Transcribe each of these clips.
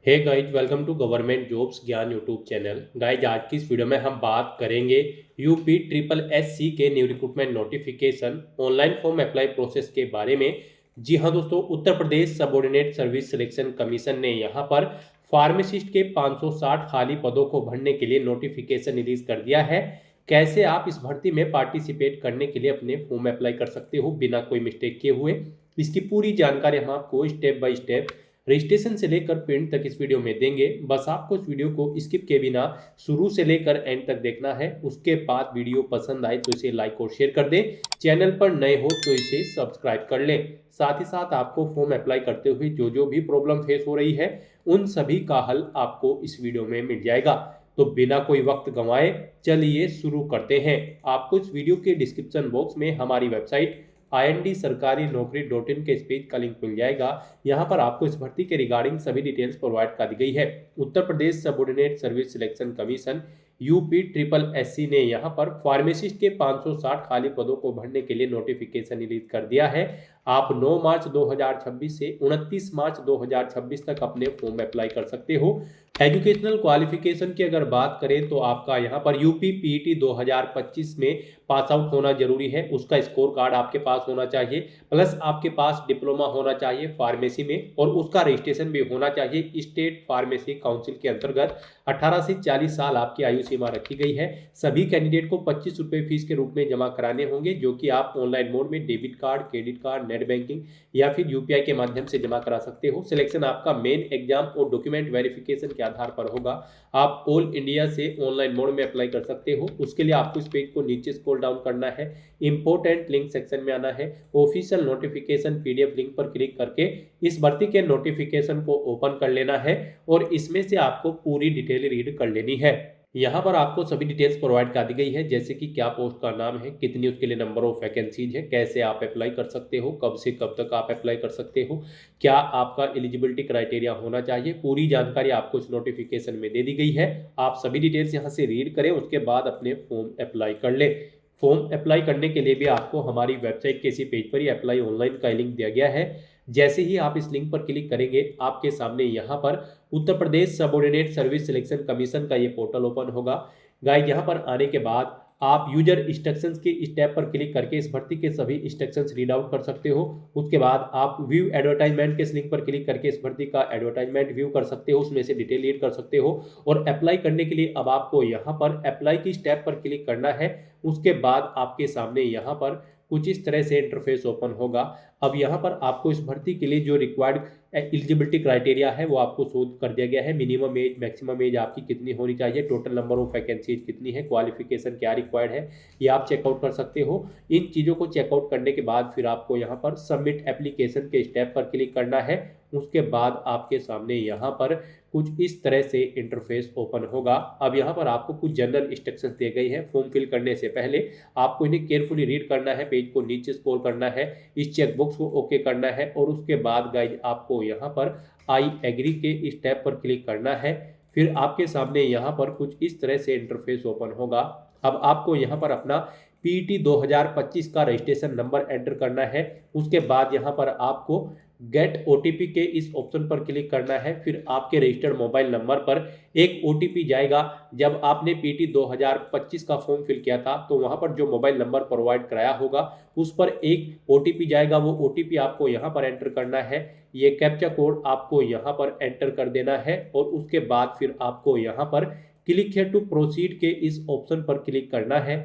Hey guys, welcome to government jobs Gyan YouTube channel. Guys, आज की इस वीडियो में हम बात करेंगे यूपी ट्रिपल एस सी के new recruitment notification online form apply process के बारे में। जी हाँ दोस्तों, उत्तर Pradesh subordinate service selection commission ने यहाँ पर फार्मासिस्ट के 560 खाली पदों को भरने के लिए नोटिफिकेशन रिलीज कर दिया है। कैसे आप इस भर्ती में पार्टिसिपेट करने के लिए अपने फॉर्म अप्लाई कर सकते हो बिना कोई मिस्टेक किए हुए, इसकी पूरी जानकारी हम आपको स्टेप बाय स्टेप रजिस्ट्रेशन से लेकर प्रिंट तक इस वीडियो में देंगे। बस आपको इस वीडियो को स्किप किए बिना शुरू से लेकर एंड तक देखना है। उसके बाद वीडियो पसंद आए तो इसे लाइक और शेयर कर दें। चैनल पर नए हो तो इसे सब्सक्राइब कर लें। साथ ही साथ आपको फॉर्म अप्लाई करते हुए जो जो भी प्रॉब्लम फेस हो रही है उन सभी का हल आपको इस वीडियो में मिल जाएगा। तो बिना कोई वक्त गंवाए चलिए शुरू करते हैं। आपको इस वीडियो के डिस्क्रिप्शन बॉक्स में हमारी वेबसाइट IND-sarkari-naukri.in के इस पेज का लिंक मिल जाएगा। यहाँ पर आपको इस भर्ती के रिगार्डिंग सभी डिटेल्स प्रोवाइड कर दी गई है। Uttar Pradesh subordinate service selection commission UP triple SC ने यहाँ पर फार्मासिस्ट के 560 खाली पदों को भरने के लिए नोटिफिकेशन रिलीज कर दिया है। आप 9 मार्च 2026 से 29 मार्च 2026 तक अपने फॉर्म अप्लाई कर सकते हो। एजुकेशनल क्वालिफिकेशन की अगर बात करें तो आपका यहाँ पर यूपी पीईटी 2025 में पास आउट होना जरूरी है। उसका स्कोर कार्ड आपके पास होना चाहिए, प्लस आपके पास डिप्लोमा होना चाहिए फार्मेसी में, और उसका रजिस्ट्रेशन भी होना चाहिए स्टेट फार्मेसी काउंसिल के अंतर्गत। 18 से 40 साल आपकी आयु सीमा रखी गई है। सभी कैंडिडेट को 25 रुपये फीस के रूप में जमा कराने होंगे, जो कि आप ऑनलाइन मोड में debit card, credit card, net banking या फिर यूपीआई के माध्यम से जमा करा सकते हो। सिलेक्शन आपका मेन एग्जाम और डॉक्यूमेंट वेरिफिकेशन के आधार पर होगा। आप ऑल इंडिया से ऑनलाइन मोड में अप्लाई कर सकते हो। उसके लिए आपको इस पेज को नीचे स्क्रॉल डाउन करना है, इंपोर्टेंट लिंक सेक्शन में आना है, ऑफिशियल नोटिफिकेशन पीडीएफ लिंक पर क्लिक करके इस भर्ती के नोटिफिकेशन को ओपन कर लेना है और इसमें से आपको पूरी डिटेल रीड कर लेनी है। यहाँ पर आपको सभी डिटेल्स प्रोवाइड कर दी गई है, जैसे कि क्या पोस्ट का नाम है, कितनी उसके लिए नंबर ऑफ वैकेंसीज है, कैसे आप अप्लाई कर सकते हो, कब से कब तक आप अप्लाई कर सकते हो, क्या आपका एलिजिबिलिटी क्राइटेरिया होना चाहिए। पूरी जानकारी आपको इस नोटिफिकेशन में दे दी गई है। आप सभी डिटेल्स यहाँ से रीड करें, उसके बाद अपने फॉर्म अप्लाई कर ले। फॉर्म अप्लाई करने के लिए भी आपको हमारी वेबसाइट के इसी पेज पर ही अप्लाई ऑनलाइन का लिंक दिया गया है। जैसे ही आप इस लिंक पर क्लिक करेंगे, आपके सामने यहाँ पर उत्तर Pradesh subordinate service selection commission का ये पोर्टल ओपन होगा। गाइस, यहाँ पर आने के बाद आप यूजर इंस्ट्रक्शंस के स्टेप पर क्लिक करके इस भर्ती के सभी इंस्ट्रक्शंस रीड आउट कर सकते हो। उसके बाद आप व्यू एडवर्टाइजमेंट के इस लिंक पर क्लिक करके इस भर्ती का एडवर्टाइजमेंट व्यू कर सकते हो, उसमें से डिटेल रीड कर सकते हो। और अप्लाई करने के लिए अब आपको यहाँ पर अप्लाई की स्टेप पर क्लिक करना है। उसके बाद आपके सामने यहाँ पर कुछ इस तरह से इंटरफेस ओपन होगा। अब यहाँ पर आपको इस भर्ती के लिए जो रिक्वायर्ड एलिजिबिलिटी क्राइटेरिया है वो आपको शो कर दिया गया है। मिनिमम एज, मैक्सिमम एज आपकी कितनी होनी चाहिए, टोटल नंबर ऑफ वैकेंसीज कितनी है, क्वालिफिकेशन क्या रिक्वायर्ड है, ये आप चेकआउट कर सकते हो। इन चीज़ों को चेकआउट करने के बाद फिर आपको यहाँ पर सबमिट एप्लीकेशन के स्टेप पर क्लिक करना है। उसके बाद आपके सामने यहाँ पर कुछ इस तरह से इंटरफेस ओपन होगा। अब यहाँ पर आपको कुछ जनरल इंस्ट्रक्शंस दिए गए हैं। फॉर्म फिल करने से पहले आपको इन्हें केयरफुली रीड करना है, पेज को नीचे स्क्रॉल करना है, इस चेकबॉक्स को ओके करना है और उसके बाद गाइज आपको यहाँ पर आई एग्री के स्टेप पर क्लिक करना है। फिर आपके सामने यहाँ पर कुछ इस तरह से इंटरफेस ओपन होगा। अब आपको यहाँ पर अपना पीटी 2025 का रजिस्ट्रेशन नंबर एंटर करना है। उसके बाद यहाँ पर आपको गेट ओटीपी के इस ऑप्शन पर क्लिक करना है। फिर आपके रजिस्टर्ड मोबाइल नंबर पर एक ओटीपी जाएगा। जब आपने पीटी 2025 का फॉर्म फिल किया था तो वहां पर जो मोबाइल नंबर प्रोवाइड कराया होगा उस पर एक ओटीपी जाएगा। वो ओटीपी आपको यहाँ पर एंटर करना है। ये कैप्चा कोड आपको यहाँ पर एंटर कर देना है और उसके बाद फिर आपको यहाँ पर क्लिक है टू प्रोसीड के इस ऑप्शन पर क्लिक करना है।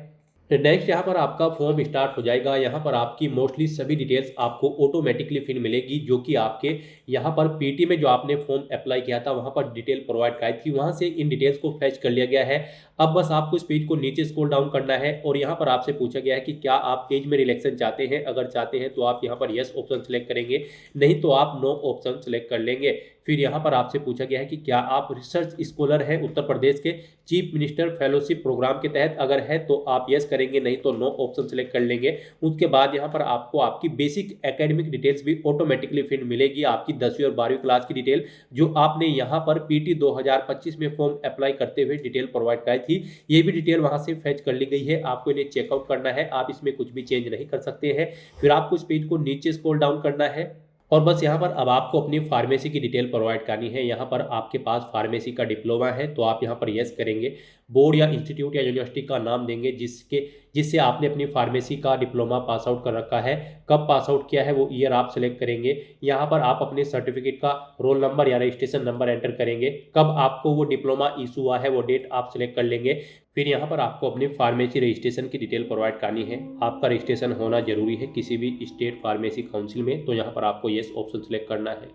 नेक्स्ट यहाँ पर आपका फॉर्म स्टार्ट हो जाएगा। यहाँ पर आपकी मोस्टली सभी डिटेल्स आपको ऑटोमेटिकली फिर मिलेगी, जो कि आपके यहाँ पर पीटी में जो आपने फॉर्म अप्लाई किया था वहाँ पर डिटेल प्रोवाइड कराई थी, वहाँ से इन डिटेल्स को फैच कर लिया गया है। अब बस आपको इस पेज को नीचे स्क्रॉल डाउन करना है और यहाँ पर आपसे पूछा गया है कि क्या आप पेज में रिलेक्शन चाहते हैं। अगर चाहते हैं तो आप यहाँ पर यस ऑप्शन सेलेक्ट करेंगे, नहीं तो आप नो ऑप्शन सेलेक्ट कर लेंगे। फिर यहाँ पर आपसे पूछा गया है कि क्या आप रिसर्च स्कॉलर हैं उत्तर प्रदेश के चीफ मिनिस्टर फेलोशिप प्रोग्राम के तहत। अगर है तो आप यस करेंगे, नहीं तो नो ऑप्शन सेलेक्ट कर लेंगे। उसके बाद यहाँ पर आपको आपकी बेसिक एकेडमिक डिटेल्स भी ऑटोमेटिकली फिर मिलेगी, आपकी 10वीं और 12वीं क्लास की डिटेल जो आपने यहाँ पर पीटी 2025 में फॉर्म अप्लाई करते हुए डिटेल प्रोवाइड कराई थी, ये भी डिटेल वहाँ से फैच कर ली गई है। आपको इन्हें चेकआउट करना है, आप इसमें कुछ भी चेंज नहीं कर सकते हैं। फिर आपको इस पेज को नीचे स्क्रॉल डाउन करना है और बस यहाँ पर अब आपको अपनी फार्मेसी की डिटेल प्रोवाइड करनी है। यहाँ पर आपके पास फार्मेसी का डिप्लोमा है तो आप यहाँ पर यस करेंगे। बोर्ड या इंस्टीट्यूट या यूनिवर्सिटी का नाम देंगे जिससे आपने अपनी फार्मेसी का डिप्लोमा पास आउट कर रखा है। कब पास आउट किया है वो ईयर आप सेलेक्ट करेंगे। यहाँ पर आप अपने सर्टिफिकेट का रोल नंबर या रजिस्ट्रेशन नंबर एंटर करेंगे। कब आपको वो डिप्लोमा इशू हुआ है वो डेट आप सेलेक्ट कर लेंगे। फिर यहाँ पर आपको अपनी फार्मेसी रजिस्ट्रेशन की डिटेल प्रोवाइड करनी है। आपका रजिस्ट्रेशन होना जरूरी है किसी भी स्टेट फार्मेसी काउंसिल में, तो यहाँ पर आपको येस ऑप्शन सेलेक्ट करना है।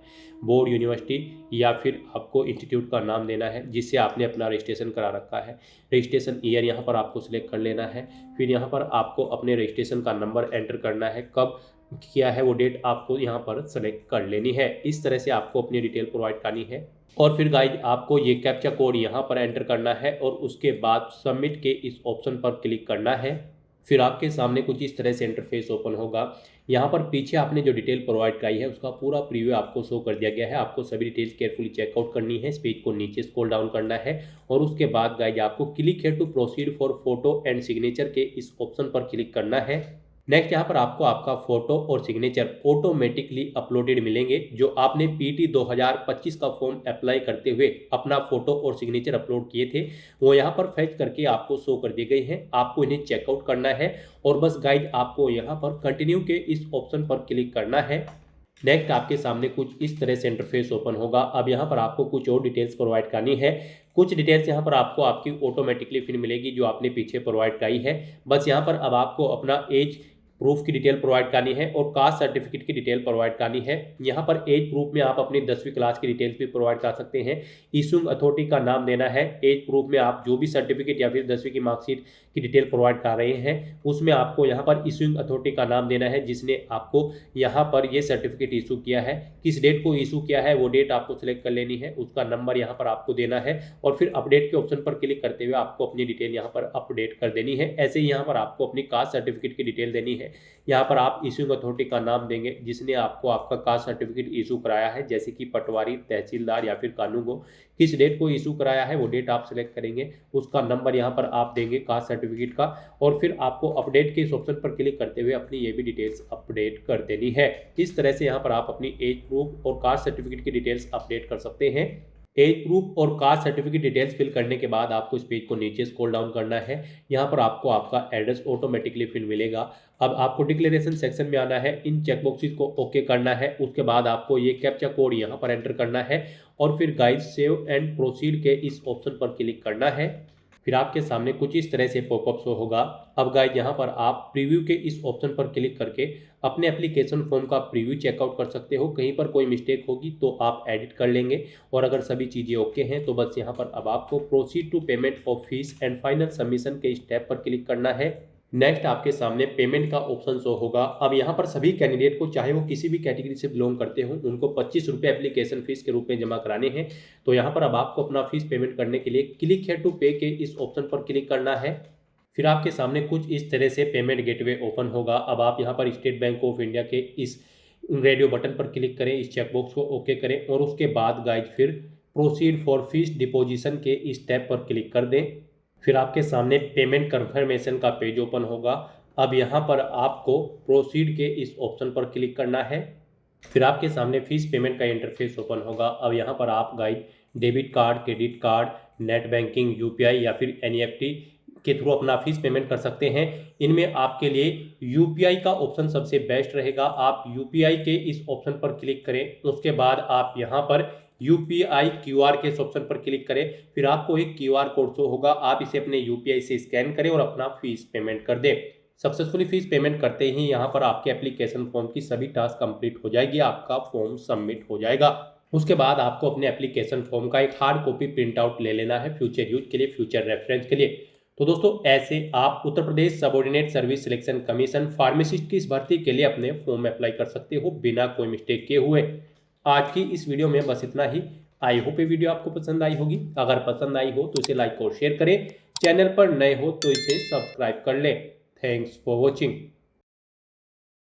बोर्ड, यूनिवर्सिटी या फिर आपको इंस्टीट्यूट का नाम देना है जिससे आपने अपना रजिस्ट्रेशन करा रखा है। रजिस्ट्रेशन ईयर यहाँ पर आपको सिलेक्ट कर लेना है। फिर यहाँ पर आपको अपने रजिस्ट्रेशन का नंबर एंटर करना है। कब किया है वो डेट आपको यहाँ पर सेलेक्ट कर लेनी है। इस तरह से आपको अपनी डिटेल प्रोवाइड करनी है। और फिर गाइज आपको ये कैप्चा कोड यहाँ पर एंटर करना है और उसके बाद सबमिट के इस ऑप्शन पर क्लिक करना है। फिर आपके सामने कुछ इस तरह से इंटरफेस ओपन होगा। यहाँ पर पीछे आपने जो डिटेल प्रोवाइड कराई है उसका पूरा प्रीव्यू आपको शो कर दिया गया है। आपको सभी डिटेल्स केयरफुली चेकआउट करनी है। इस पेज को नीचे स्क्रॉल डाउन करना है और उसके बाद गाइज आपको click here to proceed for photo and signature के इस ऑप्शन पर क्लिक करना है। नेक्स्ट यहाँ पर आपको आपका फोटो और सिग्नेचर ऑटोमेटिकली अपलोडेड मिलेंगे। जो आपने पीटी 2025 का फॉर्म अप्लाई करते हुए अपना फोटो और सिग्नेचर अपलोड किए थे वो यहाँ पर फैच करके आपको शो कर दिए गए हैं। आपको इन्हें चेकआउट करना है और बस गाइड आपको यहाँ पर कंटिन्यू के इस ऑप्शन पर क्लिक करना है। नेक्स्ट आपके सामने कुछ इस तरह से इंटरफेस ओपन होगा। अब यहाँ पर आपको कुछ और डिटेल्स प्रोवाइड करनी है। कुछ डिटेल्स यहाँ पर आपको आपकी ऑटोमेटिकली फिर मिलेगी जो आपने पीछे प्रोवाइड कराई है। बस यहाँ पर अब आपको अपना एज प्रूफ की डिटेल प्रोवाइड करनी है और कास्ट सर्टिफिकेट की डिटेल प्रोवाइड करनी है। यहाँ पर एज प्रूफ में आप अपनी 10वीं क्लास की डिटेल्स भी प्रोवाइड कर सकते हैं। इशूइंग अथॉरिटी का नाम देना है। एज प्रूफ में आप जो भी सर्टिफिकेट या फिर 10वीं की मार्कशीट की डिटेल प्रोवाइड कर रहे हैं उसमें आपको यहाँ पर इशूइंग अथॉरिटी का नाम देना है जिसने आपको यहाँ पर ये सर्टिफिकेट इशू किया है। किस डेट को इशू किया है वो डेट आपको सिलेक्ट कर लेनी है। उसका नंबर यहाँ पर आपको देना है और फिर अपडेट के ऑप्शन पर क्लिक करते हुए आपको अपनी डिटेल यहाँ पर अपडेट कर देनी है। ऐसे ही यहाँ पर आपको अपनी कास्ट सर्टिफिकेट की डिटेल देनी है। यहाँ पर आप इशूइंग अथॉरिटी का नाम देंगे जिसने आपको आपका कास्ट सर्टिफिकेट इशू कराया है, जैसे कि पटवारी, तहसीलदार या फिर कानूनगो। किस डेट को इशू कराया है वो डेट आप सिलेक्ट करेंगे। उसका नंबर यहाँ पर आप देंगे कास्ट सर्टिफिकेट का और फिर आपको अपडेट के इस ऑप्शन पर क्लिक करते हुए अपनी ये भी डिटेल्स अपडेट कर देनी है। इस तरह से यहाँ पर आप अपनी एज प्रूफ और कास्ट सर्टिफिकेट की डिटेल्स अपडेट कर सकते हैं। एज प्रूफ और कास्ट सर्टिफिकेट डिटेल्स फिल करने के बाद आपको इस पेज को नीचे स्क्रॉल डाउन करना है। यहाँ पर आपको आपका एड्रेस ऑटोमेटिकली फिल मिलेगा। अब आपको डिक्लेरेशन सेक्शन में आना है। इन चेकबॉक्सेस को ओके करना है। उसके बाद आपको ये कैप्चा कोड यहाँ पर एंटर करना है और फिर गाइड सेव एंड प्रोसीड के इस ऑप्शन पर क्लिक करना है। फिर आपके सामने कुछ इस तरह से पॉपअप शो होगा। अब गाइड यहाँ पर आप प्रीव्यू के इस ऑप्शन पर क्लिक करके अपने एप्लीकेशन फॉर्म का प्रीव्यू चेकआउट कर सकते हो। कहीं पर कोई मिस्टेक होगी तो आप एडिट कर लेंगे और अगर सभी चीज़ें ओके हैं तो बस यहाँ पर अब आपको proceed to payment of fees and final submission के स्टेप पर क्लिक करना है। नेक्स्ट आपके सामने पेमेंट का ऑप्शन शो होगा। अब यहाँ पर सभी कैंडिडेट को चाहे वो किसी भी कैटेगरी से बिलोंग करते हो उनको 25 रुपये एप्लीकेशन फीस के रूप में जमा कराने हैं। तो यहाँ पर अब आपको अपना फीस पेमेंट करने के लिए क्लिक हियर टू पे के इस ऑप्शन पर क्लिक करना है। फिर आपके सामने कुछ इस तरह से पेमेंट गेटवे ओपन होगा। अब आप यहाँ पर स्टेट बैंक ऑफ इंडिया के इस रेडियो बटन पर क्लिक करें, इस चेकबॉक्स को ओके करें और उसके बाद गाइज फिर प्रोसीड फॉर फीस डिपोजिशन के इस स्टेप पर क्लिक कर दें। फिर आपके सामने पेमेंट कन्फर्मेशन का पेज ओपन होगा। अब यहाँ पर आपको प्रोसीड के इस ऑप्शन पर क्लिक करना है। फिर आपके सामने फीस पेमेंट का इंटरफेस ओपन होगा। अब यहाँ पर आप guide debit card, credit card, net banking, UPI या फिर एनईएफटी के थ्रू अपना फीस पेमेंट कर सकते हैं। इनमें आपके लिए यूपीआई का ऑप्शन सबसे बेस्ट रहेगा। आप यूपीआई के इस ऑप्शन पर क्लिक करें। उसके बाद आप यहाँ पर यूपीआई क्यूआर के इस ऑप्शन पर क्लिक करें। फिर आपको एक क्यूआर कोड शो होगा। आप इसे अपने यूपीआई से स्कैन करें और अपना फीस पेमेंट कर दें। सक्सेसफुली फीस पेमेंट करते ही यहाँ पर आपके एप्लीकेशन फॉर्म की सभी टास्क कंप्लीट हो जाएगी। आपका फॉर्म सबमिट हो जाएगा। उसके बाद आपको अपने एप्लीकेशन फॉर्म का एक हार्ड कॉपी प्रिंट आउट ले लेना है फ्यूचर यूज के लिए, फ्यूचर रेफरेंस के लिए। तो दोस्तों ऐसे आप Uttar Pradesh subordinate service selection commission pharmacist की इस भर्ती के लिए अपने फॉर्म अप्लाई कर सकते हो बिना कोई मिस्टेक किए हुए। आज की इस वीडियो में बस इतना ही। आई होप ये वीडियो आपको पसंद आई होगी। अगर पसंद आई हो तो इसे लाइक और शेयर करें। चैनल पर नए हो तो इसे सब्सक्राइब कर लें। Thanks for watching.